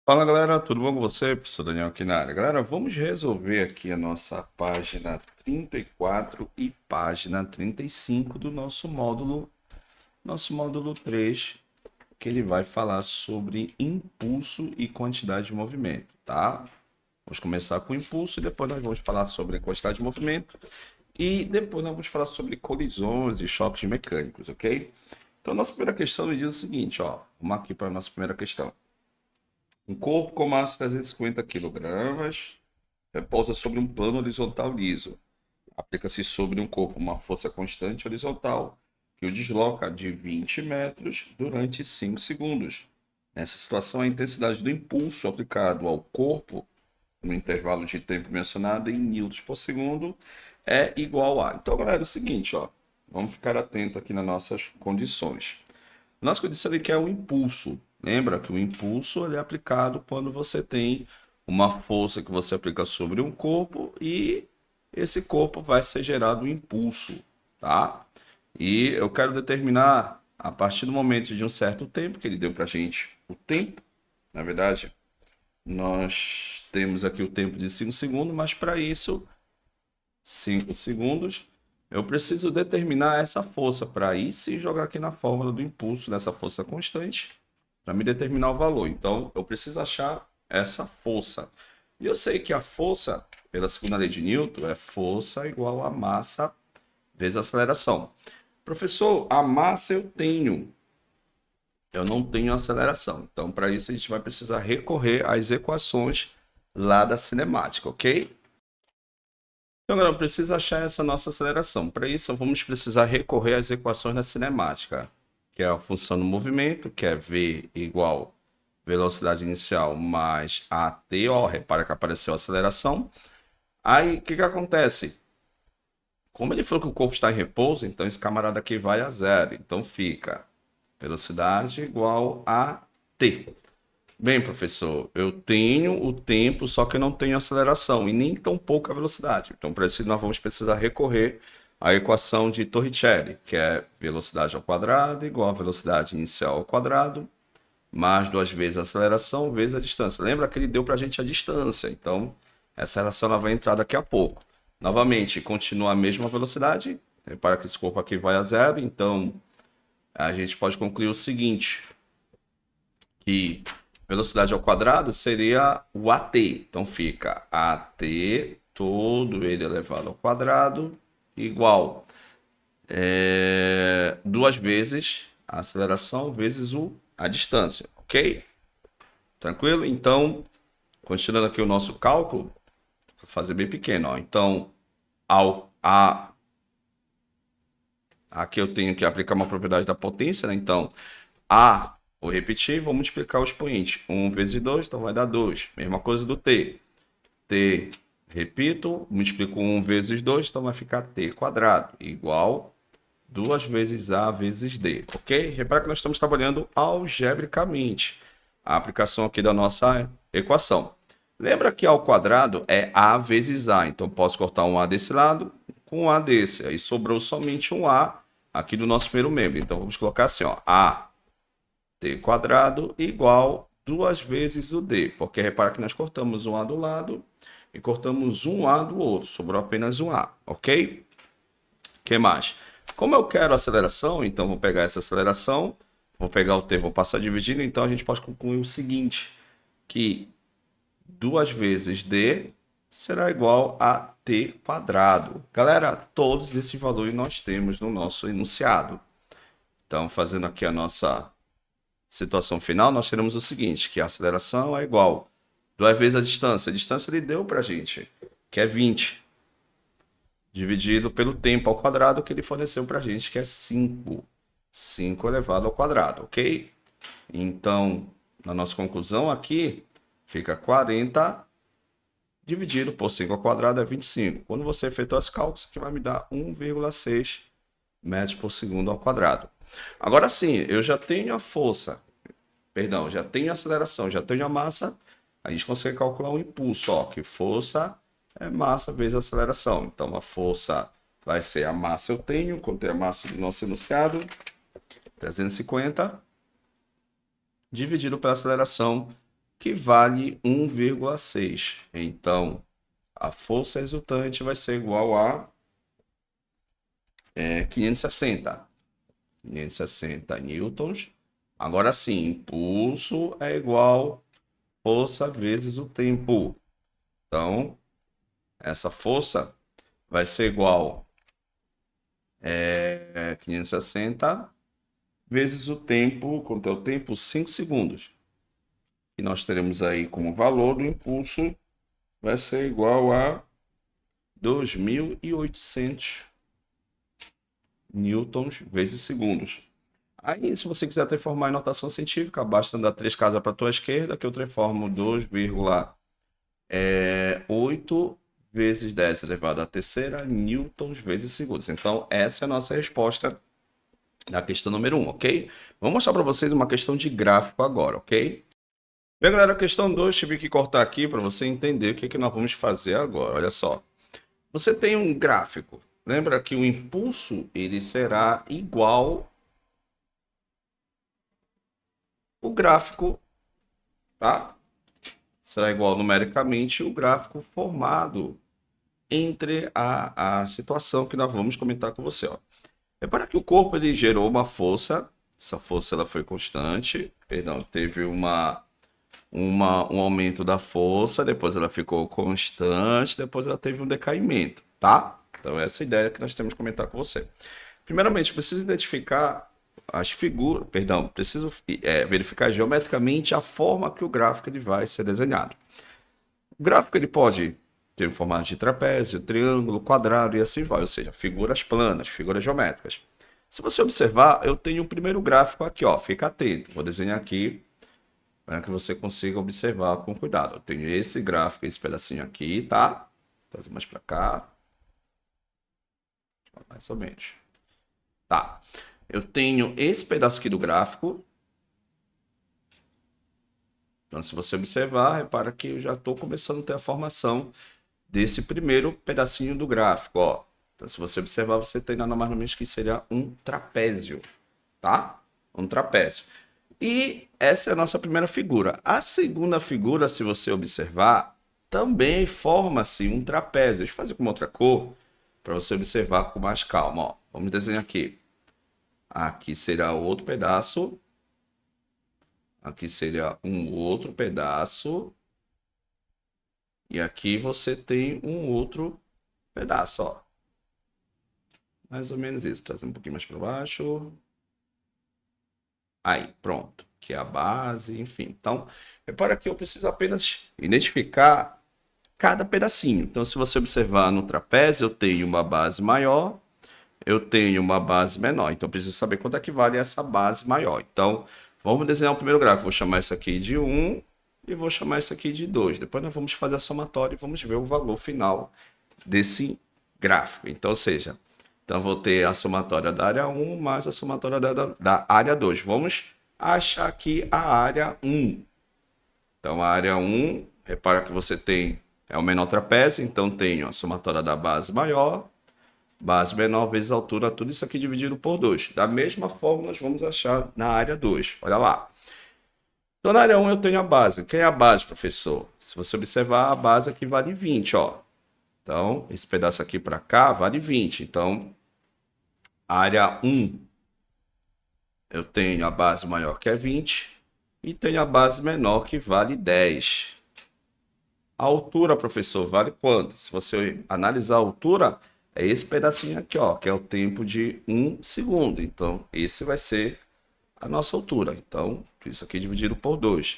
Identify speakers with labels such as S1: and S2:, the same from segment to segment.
S1: Fala galera, tudo bom com você? Professor Daniel aqui na área. Galera, vamos resolver aqui a nossa página 34 e página 35 do nosso módulo 3, que ele vai falar sobre impulso e quantidade de movimento, tá? Vamos começar com impulso e depois nós vamos falar sobre quantidade de movimento e depois nós vamos falar sobre colisões e choques mecânicos, ok? Então, nossa primeira questão nos diz o seguinte, ó. Vamos aqui para a nossa primeira questão. Um corpo com massa de 350 kg repousa sobre um plano horizontal liso. Aplica-se sobre um corpo uma força constante horizontal que o desloca de 20 metros durante 5 segundos. Nessa situação, a intensidade do impulso aplicado ao corpo no intervalo de tempo mencionado em newtons por segundo é igual a. Então, galera, é o seguinte, ó, vamos ficar atento aqui nas nossas condições. Nossa condição aqui é o impulso. Lembra que o impulso ele é aplicado quando você tem uma força que você aplica sobre um corpo e esse corpo vai ser gerado um impulso, tá? E eu quero determinar a partir do momento de um certo tempo que ele deu para a gente o tempo. Na verdade, nós temos aqui o tempo de 5 segundos, mas para isso 5 segundos, eu preciso determinar essa força para aí se jogar aqui na fórmula do impulso dessa força constante para me determinar o valor. Então, eu preciso achar essa força. E eu sei que a força, pela segunda lei de Newton, é força igual a massa vezes aceleração. Professor, a massa eu não tenho aceleração. Então, para isso, a gente vai precisar recorrer às equações lá da cinemática, ok? Então, galera, eu preciso achar essa nossa aceleração. Para isso, vamos precisar recorrer às equações da cinemática, que é a função do movimento, que é v igual velocidade inicial mais at, ó, repara que apareceu a aceleração. Aí, o que acontece? Como ele falou que o corpo está em repouso, então esse camarada aqui vai a zero. Então fica velocidade igual a t. Bem, professor, eu tenho o tempo, só que eu não tenho aceleração e nem tão pouca velocidade. Então, para isso, nós vamos precisar recorrer à equação de Torricelli, que é velocidade ao quadrado igual a velocidade inicial ao quadrado, mais duas vezes a aceleração vezes a distância. Lembra que ele deu para a gente a distância, então essa relação ela vai entrar daqui a pouco. Novamente, continua a mesma velocidade. Repara que esse corpo aqui vai a zero, então a gente pode concluir o seguinte, que velocidade ao quadrado seria o AT. Então fica AT todo ele elevado ao quadrado igual duas vezes a aceleração vezes a distância, ok? Tranquilo? Então, continuando aqui o nosso cálculo, vou fazer bem pequeno. Ó. Então, aqui eu tenho que aplicar uma propriedade da potência, né? Então, A, vou repetir, vou multiplicar o expoente. 1 vezes 2, então vai dar 2. Mesma coisa do T. T, repito, multiplico 1 vezes 2, então vai ficar T quadrado, igual 2 vezes A vezes D, ok? Repara que nós estamos trabalhando algebricamente a aplicação aqui da nossa equação. Lembra que A ao quadrado é A vezes A, então posso cortar um A desse lado com um A desse. Aí sobrou somente um A aqui do nosso primeiro membro. Então vamos colocar assim, ó, A t quadrado igual 2 vezes o d, porque repara que nós cortamos um a do lado e cortamos um a do outro, sobrou apenas um a, ok? O que mais? Como eu quero aceleração, então vou pegar essa aceleração, vou pegar o t, vou passar dividindo, então a gente pode concluir o seguinte, que 2 vezes d será igual a t quadrado. Galera, todos esses valores nós temos no nosso enunciado. Então, fazendo aqui a nossa situação final, nós teremos o seguinte, que a aceleração é igual 2 vezes a distância. A distância ele deu para a gente, que é 20, dividido pelo tempo ao quadrado que ele forneceu para a gente, que é 5. 5 elevado ao quadrado, ok? Então, na nossa conclusão aqui, fica 40 dividido por 5 ao quadrado é 25. Quando você efetuar esse cálculo, isso aqui vai me dar 1,6 metros por segundo ao quadrado. Agora sim, eu já tenho a força, perdão, já tenho a aceleração, já tenho a massa, a gente consegue calcular o impulso, ó, que força é massa vezes aceleração. Então, a força vai ser a massa eu tenho, contém a massa do nosso enunciado, 350, dividido pela aceleração, que vale 1,6. Então, a força resultante vai ser igual a 560. 560 newtons. Agora sim, impulso é igual força vezes o tempo. Então, essa força vai ser igual 560 vezes o tempo. Quanto é o tempo? 5 segundos. E nós teremos aí como valor do impulso vai ser igual a 2.800 newtons vezes segundos. Aí, se você quiser transformar em notação científica, basta andar 3 casas para a tua esquerda, que eu transformo 2,8 vezes 10 elevado à terceira newtons vezes segundos. Então, essa é a nossa resposta na questão número 1, ok? Vou mostrar para vocês uma questão de gráfico agora, ok? Bem, galera, a questão 2, tive que cortar aqui para você entender o que nós vamos fazer agora. Olha só. Você tem um gráfico. Lembra que o impulso ele será igual o gráfico, tá? Será igual numericamente o gráfico formado entre a situação que nós vamos comentar com você, ó. Repara que o corpo ele gerou uma força, essa força ela foi constante, perdão, teve um aumento da força, depois ela ficou constante, depois ela teve um decaimento, tá? Então essa é a ideia que nós temos que comentar com você. Primeiramente, preciso identificar as figuras, perdão, preciso verificar geometricamente a forma que o gráfico ele vai ser desenhado. O gráfico ele pode ter um formato de trapézio, triângulo, quadrado e assim vai, ou seja, figuras planas, figuras geométricas. Se você observar, eu tenho o primeiro gráfico aqui, ó, fica atento, vou desenhar aqui para que você consiga observar com cuidado. Eu tenho esse gráfico, esse pedacinho aqui, tá? Trazer mais para cá. Mais ou menos. Tá. Eu tenho esse pedaço aqui do gráfico. Então, se você observar, repara que eu já estou começando a ter a formação desse primeiro pedacinho do gráfico, ó. Então, se você observar, você tem nada mais ou menos que seria um trapézio, tá? Um trapézio. E essa é a nossa primeira figura. A segunda figura, se você observar, também forma-se um trapézio. Deixa eu fazer com uma outra cor, para você observar com mais calma, ó. Vamos desenhar aqui. Aqui será outro pedaço. Aqui seria um outro pedaço. E aqui você tem um outro pedaço, ó. Mais ou menos isso. Trazer um pouquinho mais para baixo. Aí, pronto. Que é a base, enfim. Então, repara que eu preciso apenas identificar cada pedacinho. Então, se você observar no trapézio, eu tenho uma base maior, eu tenho uma base menor. Então, eu preciso saber quanto é que vale essa base maior. Então, vamos desenhar o primeiro gráfico. Vou chamar isso aqui de 1 e vou chamar isso aqui de 2. Depois nós vamos fazer a somatória e vamos ver o valor final desse gráfico. Então, ou seja, então vou ter a somatória da área 1 mais a somatória da área 2. Vamos achar aqui a área 1. Então, a área 1, repara que você tem, é o menor trapézio, então tenho a somatória da base maior, base menor vezes a altura, tudo isso aqui dividido por 2. Da mesma forma, nós vamos achar na área 2. Olha lá. Então, na área 1 eu tenho a base. Quem é a base, professor? Se você observar, a base aqui vale 20, ó. Então, esse pedaço aqui para cá vale 20. Então, área 1, eu tenho a base maior que é 20 e tenho a base menor que vale 10. A altura, professor, vale quanto? Se você analisar a altura, é esse pedacinho aqui, ó, que é o tempo de 1 segundo. Então, esse vai ser a nossa altura. Então, isso aqui dividido por 2.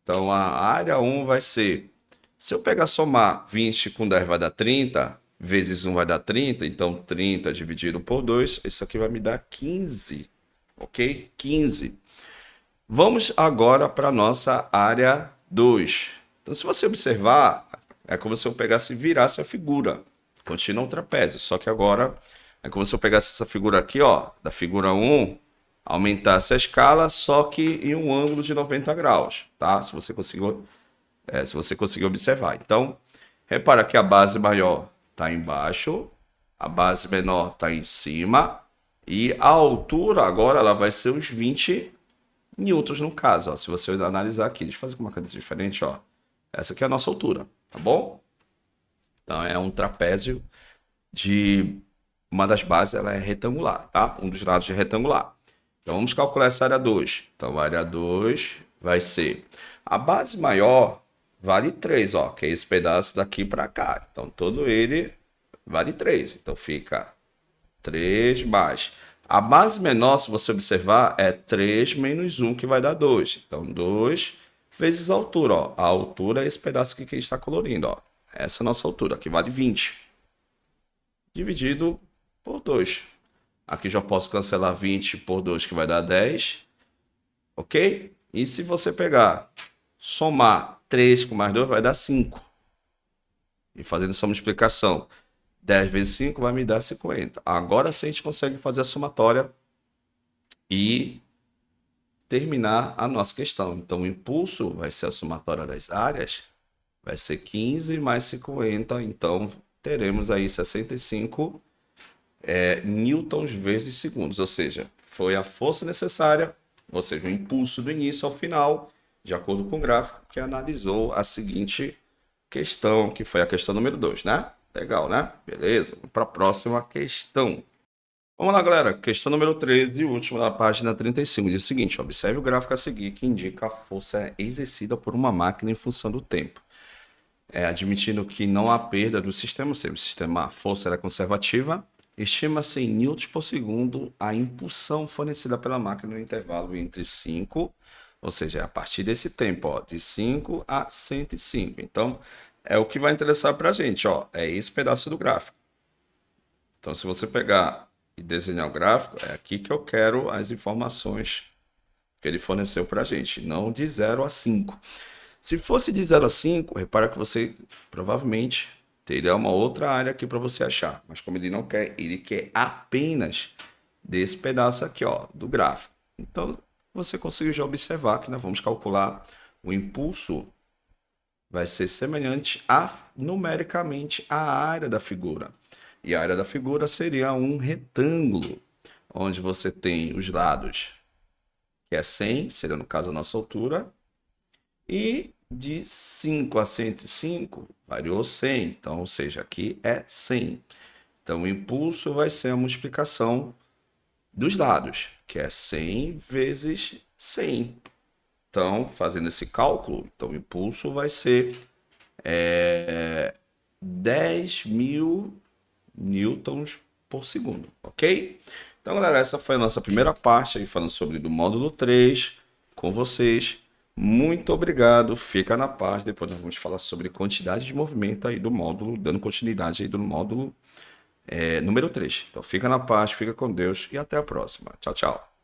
S1: Então, a área 1 vai ser, se eu pegar somar 20 com 10 vai dar 30, vezes 1 vai dar 30, então 30 dividido por 2, isso aqui vai me dar 15, ok? 15. Vamos agora para a nossa área 2. Então, se você observar, é como se eu pegasse e virasse a figura. Continua um trapézio, só que agora é como se eu pegasse essa figura aqui, ó, da figura 1, aumentasse a escala, só que em um ângulo de 90 graus, tá? Se você conseguir observar. Então, repara que a base maior está embaixo, a base menor está em cima, e a altura agora ela vai ser os 20 newtons no caso, ó. Se você analisar aqui, deixa eu fazer com uma caneta diferente, ó. Essa aqui é a nossa altura, tá bom? Então é um trapézio de uma das bases, ela é retangular, tá? Um dos lados é retangular. Então vamos calcular essa área 2. Então a área 2 vai ser a base maior vale 3, ó, que é esse pedaço daqui para cá. Então todo ele vale 3. Então fica 3 mais. A base menor, se você observar, é 3 menos 1, que vai dar 2. Então 2 vezes a altura, ó. A altura é esse pedaço aqui que a gente está colorindo, ó. Essa é a nossa altura, que vale 20. Dividido por 2. Aqui já posso cancelar 20 por 2, que vai dar 10. Ok? E se você pegar, somar 3 com mais 2, vai dar 5. E fazendo essa multiplicação, 10 vezes 5 vai me dar 50. Agora sim a gente consegue fazer a somatória e terminar a nossa questão. Então o impulso vai ser a somatória das áreas, vai ser 15 mais 50. Então teremos aí 65 newtons vezes segundos, ou seja, foi a força necessária, ou seja, o impulso do início ao final, de acordo com o gráfico que analisou a seguinte questão, que foi a questão número 2, né? Legal, né? Beleza, vamos para a próxima questão. Vamos lá, galera. Questão número 13 e última da página 35. Diz o seguinte: observe o gráfico a seguir que indica a força exercida por uma máquina em função do tempo. Admitindo que não há perda do sistema, ou seja, o sistema, a força era conservativa, estima-se em newtons por segundo a impulsão fornecida pela máquina no intervalo entre 5, ou seja, a partir desse tempo, ó, de 5 a 105. Então, é o que vai interessar para a gente, ó, é esse pedaço do gráfico. Então, se você pegar e desenhar o gráfico, é aqui que eu quero as informações que ele forneceu para a gente, não de 0 a 5. Se fosse de 0 a 5, repara que você provavelmente teria uma outra área aqui para você achar. Mas como ele não quer, ele quer apenas desse pedaço aqui, ó, do gráfico. Então, você conseguiu já observar que nós vamos calcular o impulso vai ser semelhante a, numericamente, à área da figura. E a área da figura seria um retângulo, onde você tem os lados, que é 100, seria no caso a nossa altura, e de 5 a 105 variou 100, então, ou seja, aqui é 100. Então, o impulso vai ser a multiplicação dos lados, que é 100 vezes 100. Então, fazendo esse cálculo, então, o impulso vai ser 10.000 newtons por segundo, ok? Então, galera, essa foi a nossa primeira parte, aí falando sobre do módulo 3 com vocês. Muito obrigado, fica na paz. Depois nós vamos falar sobre quantidade de movimento aí do módulo, dando continuidade aí do módulo número 3. Então fica na paz, fica com Deus e até a próxima. Tchau, tchau.